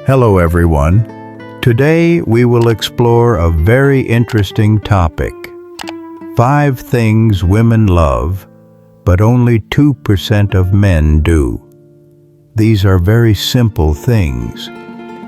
Hello everyone. Today we will explore a very interesting topic. 5 things women love, but only 2% of men do. These are very simple things,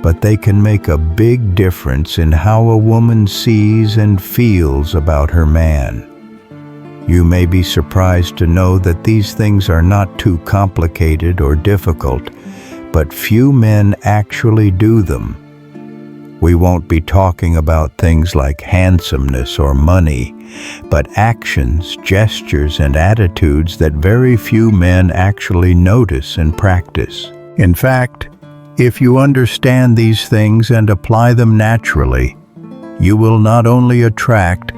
but they can make a big difference in how a woman sees and feels about her man. You may be surprised to know that these things are not too complicated or difficult, but few men actually do them. We won't be talking about things like handsomeness or money, but actions, gestures, and attitudes that very few men actually notice and practice. In fact, if you understand these things and apply them naturally, you will not only attract,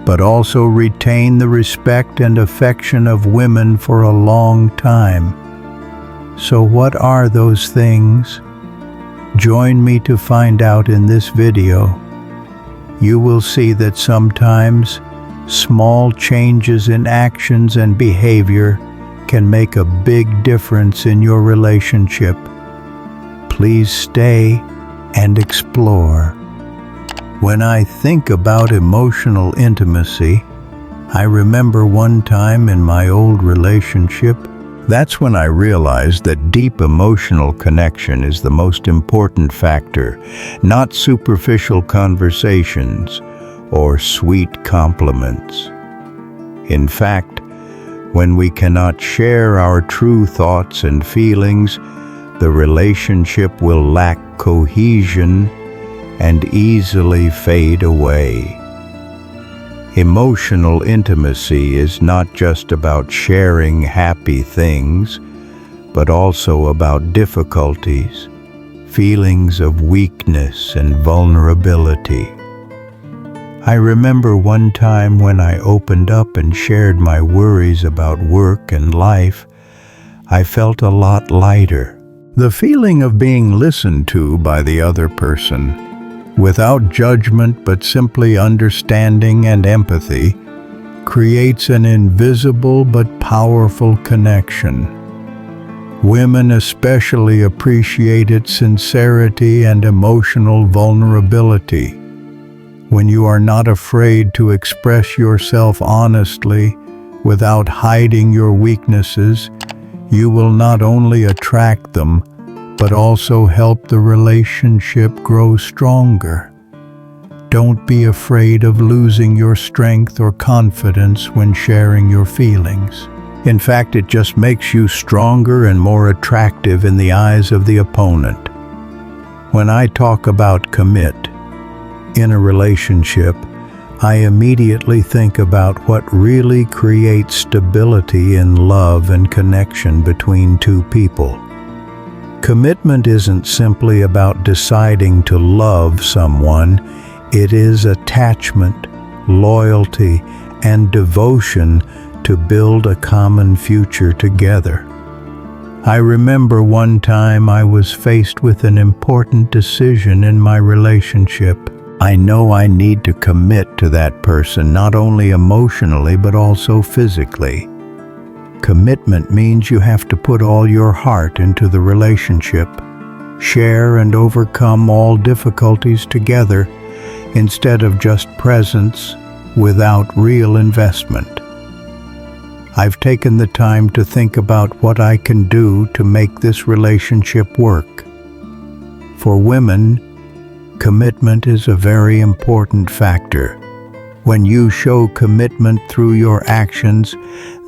but also retain the respect and affection of women for a long time. So what are those things? Join me to find out in this video. You will see that sometimes small changes in actions and behavior can make a big difference in your relationship. Please stay and explore. When I think about emotional intimacy, I remember one time in my old relationship. That's when I realized that deep emotional connection is the most important factor, not superficial conversations or sweet compliments. In fact, when we cannot share our true thoughts and feelings, the relationship will lack cohesion and easily fade away. Emotional intimacy is not just about sharing happy things, but also about difficulties, feelings of weakness and vulnerability. I remember one time when I opened up and shared my worries about work and life, I felt a lot lighter. The feeling of being listened to by the other person, without judgment but simply understanding and empathy, creates an invisible but powerful connection. Women especially appreciate its sincerity and emotional vulnerability. When you are not afraid to express yourself honestly without hiding your weaknesses, you will not only attract them, but also help the relationship grow stronger. Don't be afraid of losing your strength or confidence when sharing your feelings. In fact, it just makes you stronger and more attractive in the eyes of the opponent. When I talk about commit in a relationship, I immediately think about what really creates stability in love and connection between two people. Commitment isn't simply about deciding to love someone, it is attachment, loyalty, and devotion to build a common future together. I remember one time I was faced with an important decision in my relationship. I know I need to commit to that person, not only emotionally but also physically. Commitment means you have to put all your heart into the relationship, share and overcome all difficulties together instead of just presence without real investment. I've taken the time to think about what I can do to make this relationship work. For women, commitment is a very important factor. When you show commitment through your actions,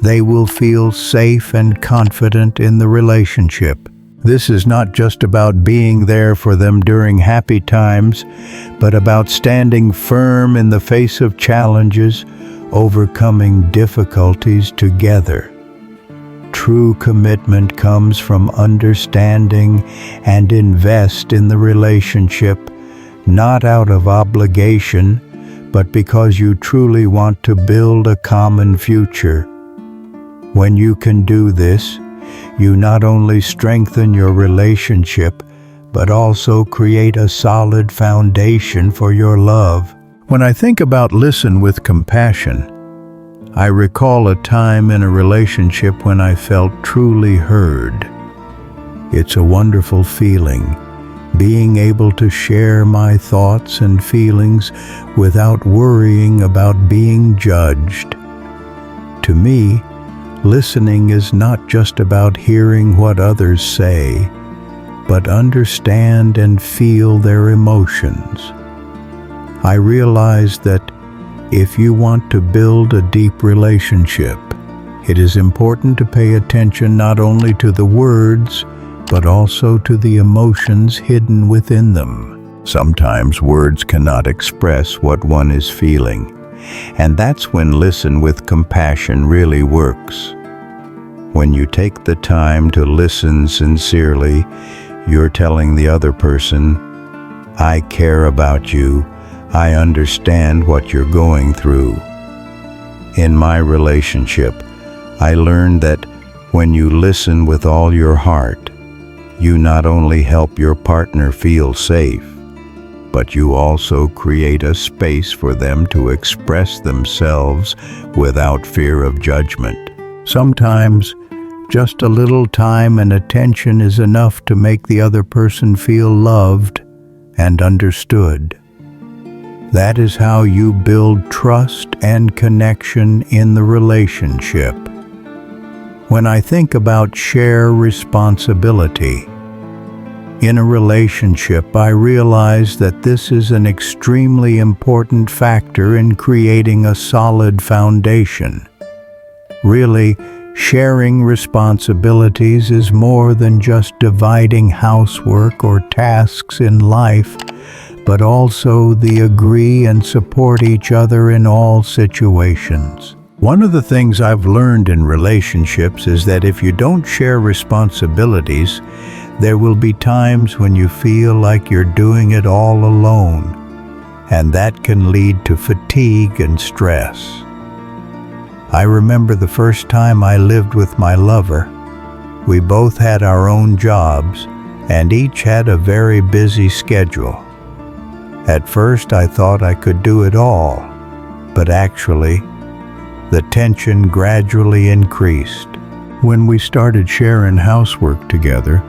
they will feel safe and confident in the relationship. This is not just about being there for them during happy times, but about standing firm in the face of challenges, overcoming difficulties together. True commitment comes from understanding and invest in the relationship, not out of obligation, but because you truly want to build a common future. When you can do this, you not only strengthen your relationship, but also create a solid foundation for your love. When I think about listen with compassion, I recall a time in a relationship when I felt truly heard. It's a wonderful feeling, being able to share my thoughts and feelings without worrying about being judged. To me, listening is not just about hearing what others say, but understand and feel their emotions. I realize that if you want to build a deep relationship, it is important to pay attention not only to the words, but also to the emotions hidden within them. Sometimes words cannot express what one is feeling, and that's when listen with compassion really works. When you take the time to listen sincerely, you're telling the other person, "I care about you. I understand what you're going through." In my relationship, I learned that when you listen with all your heart, you not only help your partner feel safe, but you also create a space for them to express themselves without fear of judgment. Sometimes, just a little time and attention is enough to make the other person feel loved and understood. That is how you build trust and connection in the relationship. When I think about share responsibility in a relationship, I realize that this is an extremely important factor in creating a solid foundation. Really, sharing responsibilities is more than just dividing housework or tasks in life, but also the agree and support each other in all situations. One of the things I've learned in relationships is that if you don't share responsibilities, there will be times when you feel like you're doing it all alone, and that can lead to fatigue and stress. I remember the first time I lived with my lover. We both had our own jobs, and each had a very busy schedule. At first I thought I could do it all, but actually, the tension gradually increased. When we started sharing housework together,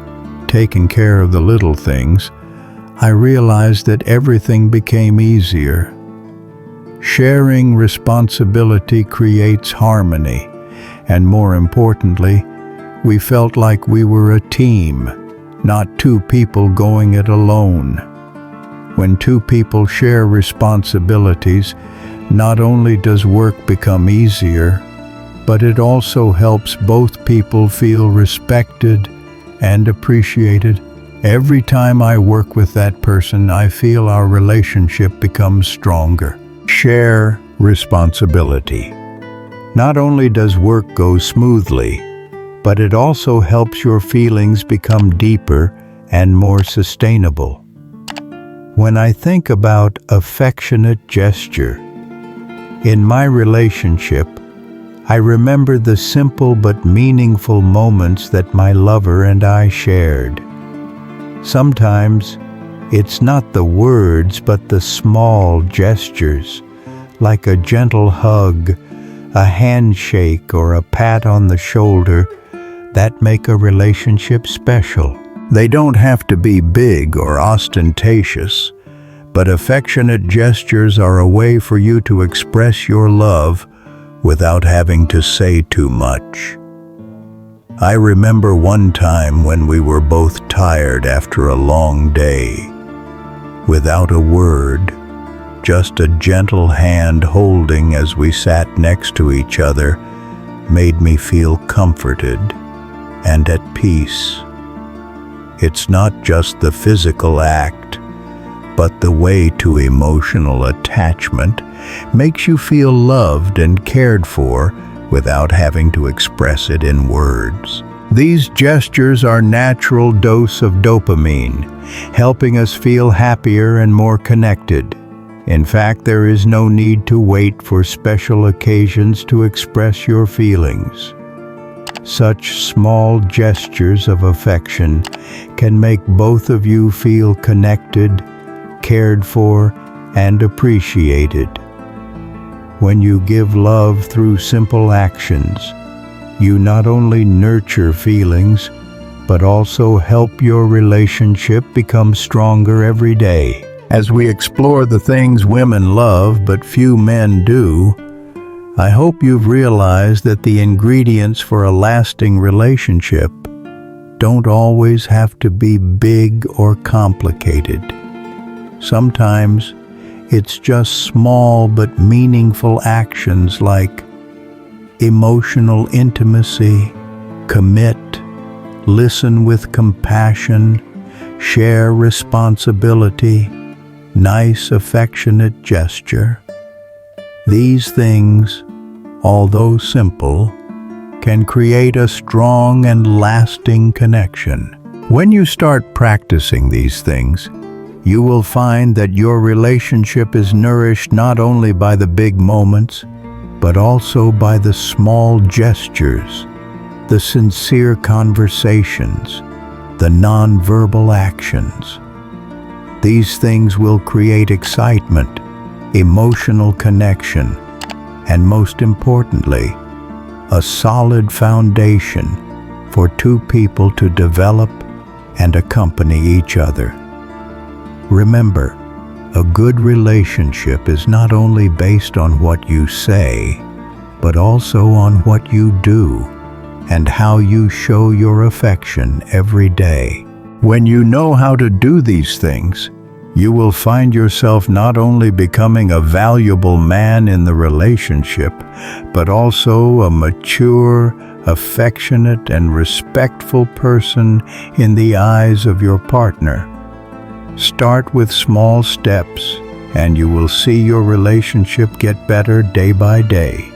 taking care of the little things, I realized that everything became easier. Sharing responsibility creates harmony, and more importantly, we felt like we were a team, not two people going it alone. When two people share responsibilities, not only does work become easier, but it also helps both people feel respected and appreciated. Every time I work with that person, I feel our relationship becomes stronger. Share responsibility. Not only does work go smoothly, but it also helps your feelings become deeper and more sustainable. When I think about affectionate gesture, in my relationship, I remember the simple but meaningful moments that my lover and I shared. Sometimes, it's not the words but the small gestures, like a gentle hug, a handshake, or a pat on the shoulder, that make a relationship special. They don't have to be big or ostentatious, but affectionate gestures are a way for you to express your love without having to say too much. I remember one time when we were both tired after a long day. Without a word, just a gentle hand holding as we sat next to each other made me feel comforted and at peace. It's not just the physical act, but the way to emotional attachment makes you feel loved and cared for without having to express it in words. These gestures are natural dose of dopamine, helping us feel happier and more connected. In fact, there is no need to wait for special occasions to express your feelings. Such small gestures of affection can make both of you feel connected, cared for, and appreciated. When you give love through simple actions, you not only nurture feelings, but also help your relationship become stronger every day. As we explore the things women love but few men do, I hope you've realized that the ingredients for a lasting relationship don't always have to be big or complicated. Sometimes it's just small but meaningful actions like emotional intimacy, commit, listen with compassion, share responsibility, nice affectionate gesture. These things, although simple, can create a strong and lasting connection. When you start practicing these things, you will find that your relationship is nourished not only by the big moments, but also by the small gestures, the sincere conversations, the nonverbal actions. These things will create excitement, emotional connection, and most importantly, a solid foundation for two people to develop and accompany each other. Remember, a good relationship is not only based on what you say, but also on what you do and how you show your affection every day. When you know how to do these things, you will find yourself not only becoming a valuable man in the relationship, but also a mature, affectionate, and respectful person in the eyes of your partner. Start with small steps, and you will see your relationship get better day by day.